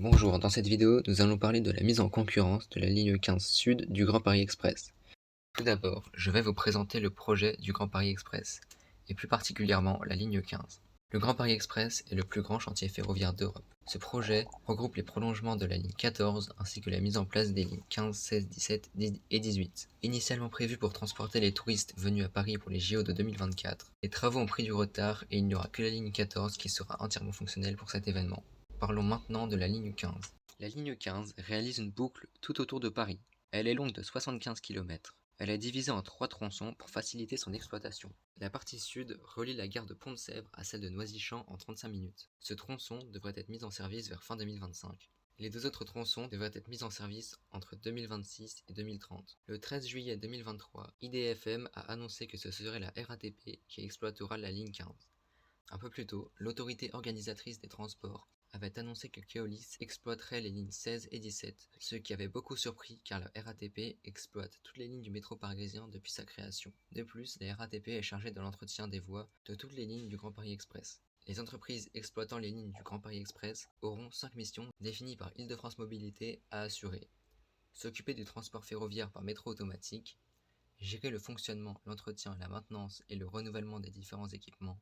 Bonjour, dans cette vidéo, nous allons parler de la mise en concurrence de la ligne 15 Sud du Grand Paris Express. Tout d'abord, je vais vous présenter le projet du Grand Paris Express, et plus particulièrement la ligne 15. Le Grand Paris Express est le plus grand chantier ferroviaire d'Europe. Ce projet regroupe les prolongements de la ligne 14 ainsi que la mise en place des lignes 15, 16, 17 et 18. Initialement prévu pour transporter les touristes venus à Paris pour les JO de 2024, les travaux ont pris du retard et il n'y aura que la ligne 14 qui sera entièrement fonctionnelle pour cet événement. Parlons maintenant de la ligne 15. La ligne 15 réalise une boucle tout autour de Paris. Elle est longue de 75 km. Elle est divisée en 3 tronçons pour faciliter son exploitation. La partie sud relie la gare de Pont-de-Sèvres à celle de Noisy-Champs en 35 minutes. Ce tronçon devrait être mis en service vers fin 2025. Les deux autres tronçons devraient être mis en service entre 2026 et 2030. Le 13 juillet 2023, IDFM a annoncé que ce serait la RATP qui exploitera la ligne 15. Un peu plus tôt, l'autorité organisatrice des transports avait annoncé que Keolis exploiterait les lignes 16 et 17, ce qui avait beaucoup surpris car la RATP exploite toutes les lignes du métro parisien depuis sa création. De plus, la RATP est chargée de l'entretien des voies de toutes les lignes du Grand Paris Express. Les entreprises exploitant les lignes du Grand Paris Express auront 5 missions définies par Île-de-France Mobilité à assurer. S'occuper du transport ferroviaire par métro automatique, gérer le fonctionnement, l'entretien, la maintenance et le renouvellement des différents équipements,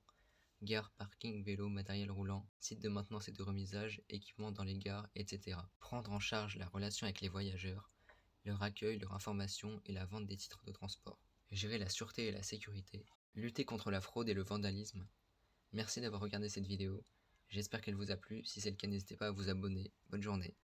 gares, parking, vélo, matériel roulant, sites de maintenance et de remisage, équipements dans les gares, etc. Prendre en charge la relation avec les voyageurs, leur accueil, leur information et la vente des titres de transport. Gérer la sûreté et la sécurité. Lutter contre la fraude et le vandalisme. Merci d'avoir regardé cette vidéo. J'espère qu'elle vous a plu. Si c'est le cas, n'hésitez pas à vous abonner. Bonne journée.